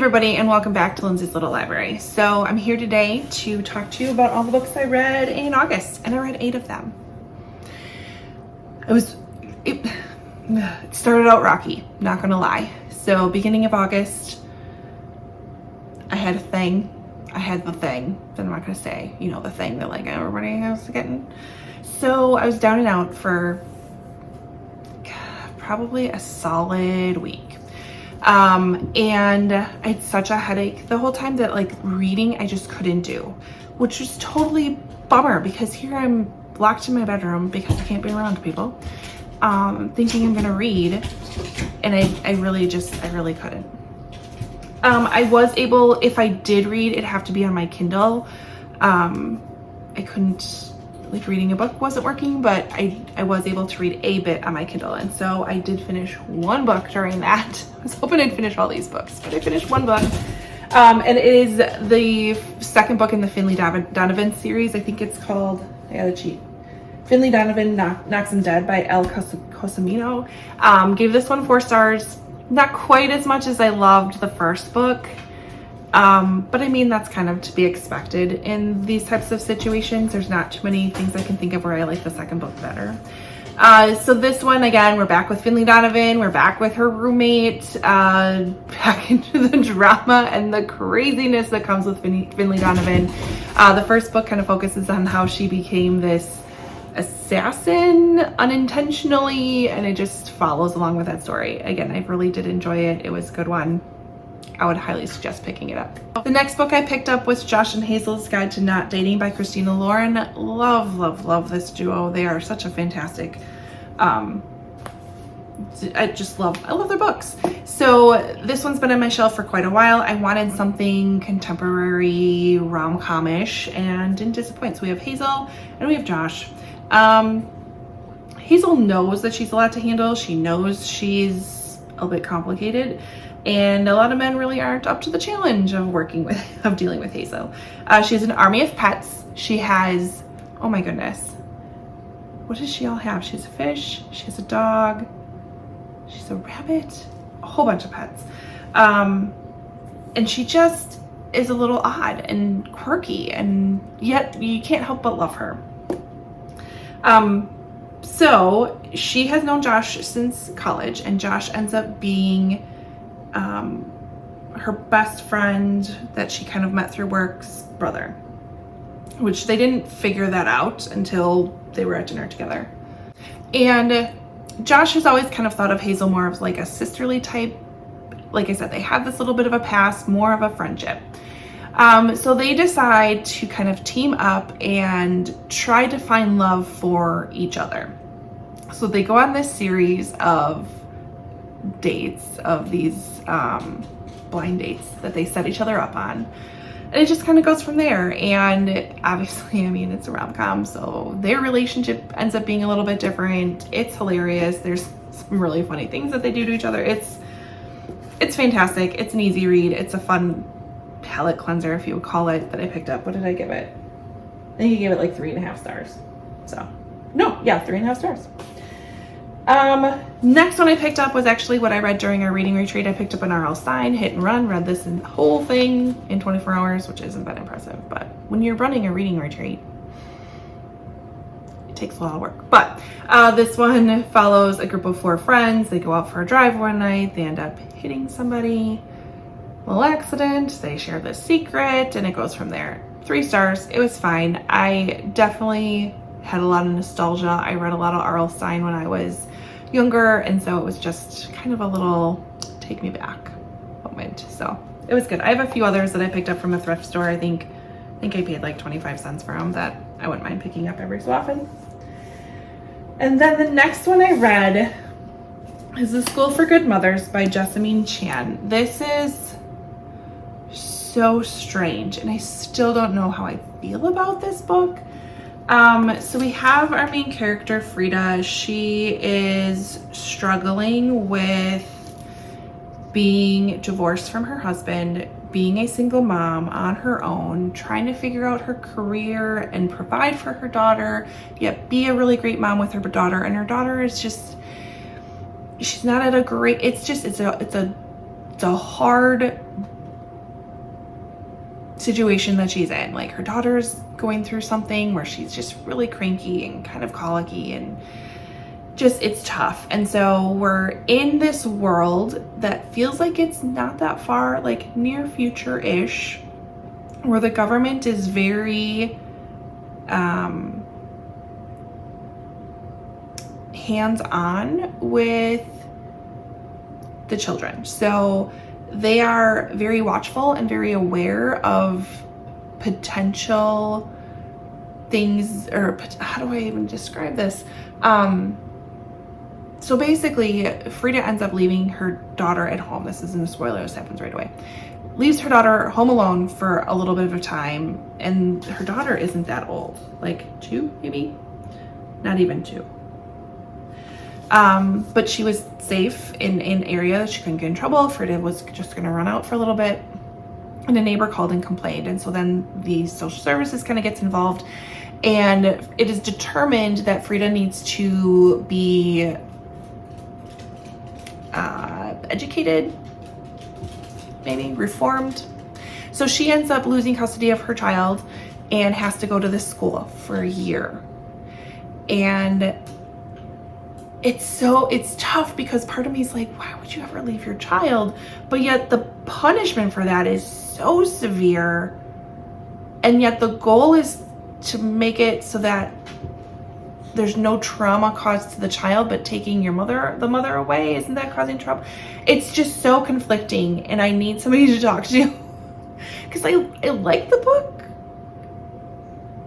everybody, and welcome back to Lindsey's Little Library. So I'm here today to talk to you about all the books I read in August, and I read 8 of them. It started out rocky, not gonna lie. So beginning of August, I had the thing that I'm not gonna say, you know, the thing that like everybody has to get in. So I was down and out for probably a solid week. And I had such a headache the whole time that like reading I just couldn't do, which was totally bummer because here I'm locked in my bedroom because I can't be around people, thinking I'm gonna read, and I really couldn't. I was able, if I did read, it'd have to be on my Kindle. I couldn't, like reading a book wasn't working, but I was able to read a bit on my Kindle, and so I did finish one book during that. I was hoping I'd finish all these books, but I finished one book, and it is the second book in the Finley Donovan series. I think it's called, I gotta cheat, Finley Donovan Knocks Him Dead by El Cosimino. Gave this one 4 stars. Not quite as much as I loved the first book. But I mean, that's kind of to be expected in these types of situations. There's not too many things I can think of where I like the second book better. So this one, again, we're back with Finley Donovan. We're back with her roommate, back into the drama and the craziness that comes with Finley Donovan. The first book kind of focuses on how she became this assassin unintentionally, and it just follows along with that story. Again, I really did enjoy it. It was a good one. I would highly suggest picking it up. The next book I picked up was Josh and Hazel's Guide to Not Dating by Christina Lauren. Love this duo. They are such a fantastic, I love their books. So this one's been on my shelf for quite a while. I wanted something contemporary, rom-com-ish, and didn't disappoint. So we have Hazel and we have Josh. Hazel knows that she's a lot to handle. She knows she's a bit complicated, and a lot of men really aren't up to the challenge of dealing with Hazel. She has an army of pets. She has, oh my goodness, what does she all have? She has a fish, she has a dog, she's a rabbit, a whole bunch of pets. And she just is a little odd and quirky, and yet you can't help but love her. So she has known Josh since college, and Josh ends up being her best friend that she kind of met through work's brother, which they didn't figure that out until they were at dinner together. And Josh has always kind of thought of Hazel more of like a sisterly type. Like I said, they have this little bit of a past, more of a friendship. So they decide to kind of team up and try to find love for each other. So they go on this series of dates, of these blind dates that they set each other up on, and it just kind of goes from there. And obviously, I mean, it's a rom-com, so their relationship ends up being a little bit different. It's hilarious. There's some really funny things that they do to each other. It's fantastic. It's an easy read. It's a fun palate cleanser, if you would call it, that I picked up. What did I give it? I think I gave it like 3.5 stars. So no, yeah, 3.5 stars. Next one I picked up was actually what I read during our reading retreat. I picked up an R.L. Stine, Hit and Run, read this in the whole thing in 24 hours, which isn't that impressive, but when you're running a reading retreat, it takes a lot of work. But this one follows a group of 4 friends. They go out for a drive one night. They end up hitting somebody, little accident. They share this secret, and it goes from there. 3 stars. It was fine. I definitely had a lot of nostalgia. I read a lot of R.L. Stine when I was younger, and so it was just kind of a little take me back moment. So it was good. I have a few others that I picked up from a thrift store. I think I paid like 25 cents for them that I wouldn't mind picking up every so often. And then the next one I read is The School for Good Mothers by Jessamine Chan. This is so strange, and I still don't know how I feel about this book. So we have our main character, Frida. She is struggling with being divorced from her husband, being a single mom on her own, trying to figure out her career and provide for her daughter, yet be a really great mom with her daughter. And her daughter is just, she's not at a great, it's a hard situation that she's in. Like her daughter's going through something where she's just really cranky and kind of colicky and just, it's tough. And so we're in this world that feels like it's not that far, like near future-ish, where the government is very hands-on with the children. So they are very watchful and very aware of potential things, or how do I even describe this? So basically, Frida ends up leaving her daughter at home. This isn't a spoiler, this happens right away. Leaves her daughter home alone for a little bit of a time, and her daughter isn't that old, like 2 maybe, not even 2. But she was safe in an area that she couldn't get in trouble. Frida was just gonna run out for a little bit, and a neighbor called and complained. And so then the social services kind of gets involved, and it is determined that Frida needs to be educated, maybe reformed. So she ends up losing custody of her child and has to go to this school for a year. And it's tough because part of me is like, why would you ever leave your child? But yet the punishment for that is so severe. And yet the goal is to make it so that there's no trauma caused to the child, but taking the mother away, isn't that causing trauma? It's just so conflicting, and I need somebody to talk to, because I like the book,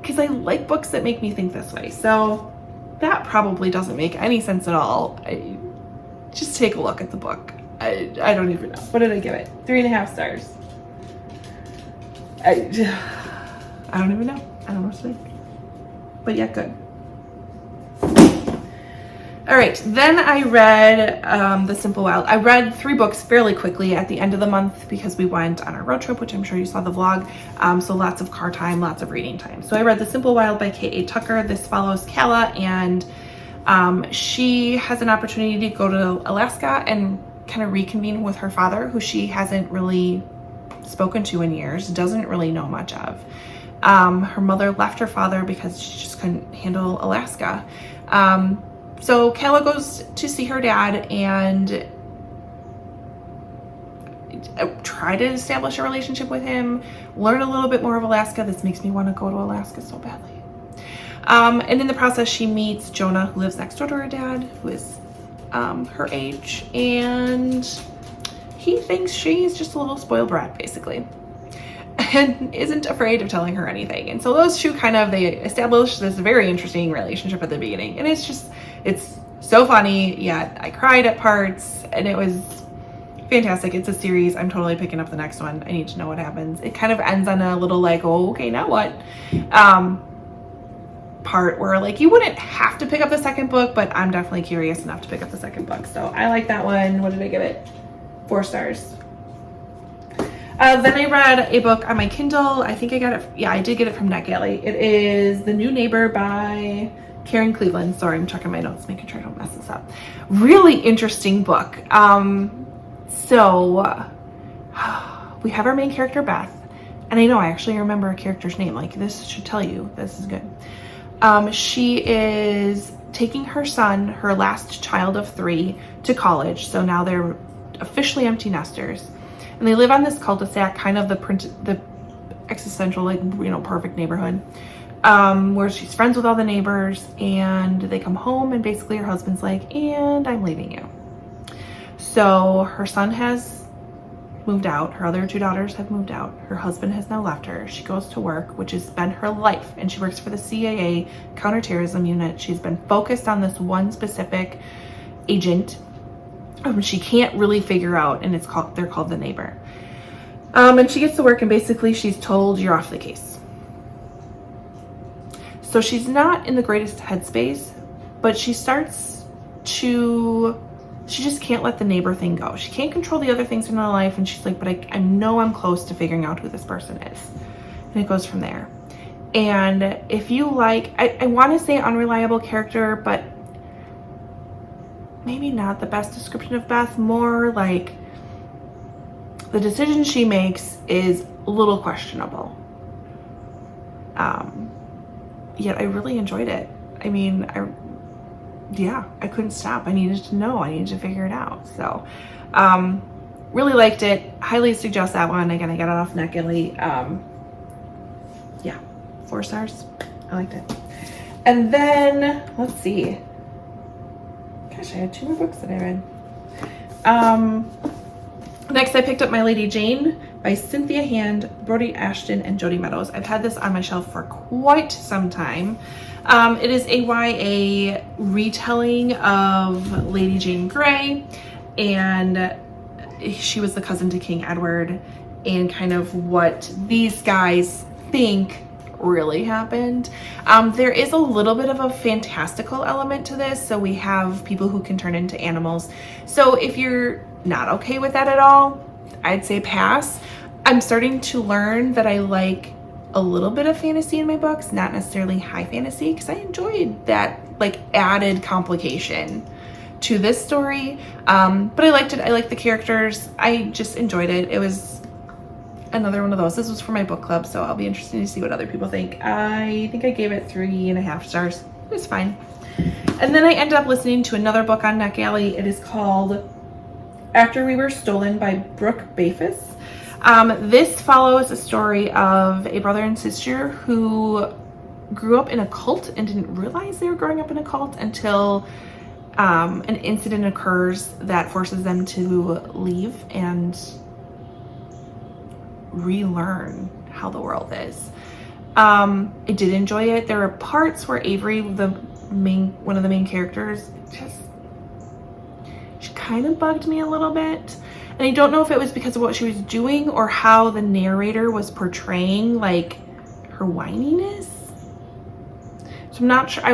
because I like books that make me think this way. So that probably doesn't make any sense at all. Just take a look at the book. I don't even know. What did I give it? 3.5 stars. I don't even know. I don't know what to think. But yeah, good. All right, then I read The Simple Wild. I read 3 books fairly quickly at the end of the month because we went on our road trip, which I'm sure you saw the vlog. So lots of car time, lots of reading time. So I read The Simple Wild by K.A. Tucker. This follows Kala, and she has an opportunity to go to Alaska and kind of reconvene with her father, who she hasn't really spoken to in years, doesn't really know much of. Her mother left her father because she just couldn't handle Alaska. So Kayla goes to see her dad and try to establish a relationship with him, learn a little bit more of Alaska. This makes me want to go to Alaska so badly. And in the process, she meets Jonah, who lives next door to her dad, who is her age, and he thinks she's just a little spoiled brat, basically, and isn't afraid of telling her anything. And so those two they establish this very interesting relationship at the beginning, and it's so funny, yet I cried at parts, and it was fantastic. It's a series. I'm totally picking up the next one. I need to know what happens. It kind of ends on a little like, oh, okay, now what? Part where like you wouldn't have to pick up the second book, but I'm definitely curious enough to pick up the second book. So I like that one. What did I give it? 4 stars. Then I read a book on my Kindle. I think I got it. Yeah, I did get it from NetGalley. It is The New Neighbor by Karen Cleveland. Sorry, I'm checking my notes, making sure I don't mess this up. Really interesting book. So we have our main character, Beth. And I know I actually remember a character's name. Like, this should tell you this is good. She is taking her son, her last child of 3, to college. So now they're officially empty nesters. And they live on this cul-de-sac, kind of the existential, like, perfect neighborhood, where she's friends with all the neighbors, and they come home and basically her husband's like, and I'm leaving you. So her son has moved out. Her other 2 daughters have moved out. Her husband has now left her. She goes to work, which has been her life, and she works for the CIA counterterrorism unit. She's been focused on this one specific agent. She can't really figure out, and they're called The Neighbor. And she gets to work, and basically she's told, you're off the case. So she's not in the greatest headspace, but she just can't let the neighbor thing go. She can't control the other things in her life, and she's like, but I know I'm close to figuring out who this person is. And it goes from there. And if you like, I want to say unreliable character, but maybe not the best description of Beth. More like the decision she makes is a little questionable. Yet I really enjoyed it. I mean, I couldn't stop. I needed to know. I needed to figure it out. So, really liked it. Highly suggest that one. Again, I got it off NetGalley. Yeah, 4 stars. I liked it. And then, let's see. Gosh, I had 2 more books that I read. Next, I picked up My Lady Jane by Cynthia Hand, Brodie Ashton, and Jody Meadows. I've had this on my shelf for quite some time. It is a YA retelling of Lady Jane Grey, and she was the cousin to King Edward, and kind of what these guys think really happened. There is a little bit of a fantastical element to this, so we have people who can turn into animals. So if you're not okay with that at all, I'd say pass. I'm starting to learn that I like a little bit of fantasy in my books, not necessarily high fantasy, because I enjoyed that like added complication to this story. But I liked it. I liked the characters. I just enjoyed it. It was another one of those. This was for my book club, so I'll be interested to see what other people think. I think I gave it 3.5 stars. It was fine. And then I ended up listening to another book on NetGalley. It is called After We Were Stolen by Brooke Bafis. This follows a story of a brother and sister who grew up in a cult and didn't realize they were growing up in a cult until an incident occurs that forces them to leave and relearn how the world is. I did enjoy it. There were parts where Avery, one of the main characters, she kind of bugged me a little bit. And I don't know if it was because of what she was doing or how the narrator was portraying like her whininess. So I'm not sure.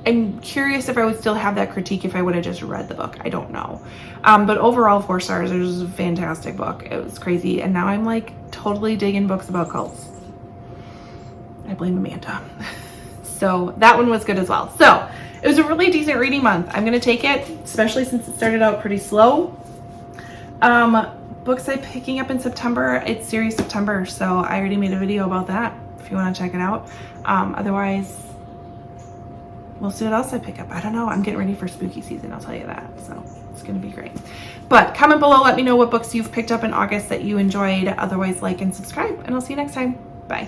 I'm curious if I would still have that critique if I would have just read the book. I don't know. But overall, 4 stars. It was a fantastic book. It was crazy. And now I'm like totally digging books about cults. I blame Amanda. So that one was good as well. So it was a really decent reading month. I'm going to take it, especially since it started out pretty slow. Books I'm picking up in September, it's Series September, so I already made a video about that if you want to check it out. Otherwise, we'll see what else I pick up. I don't know. I'm getting ready for spooky season, I'll tell you that. So it's going to be great. But comment below, let me know what books you've picked up in August that you enjoyed. Otherwise, like and subscribe, and I'll see you next time. Bye.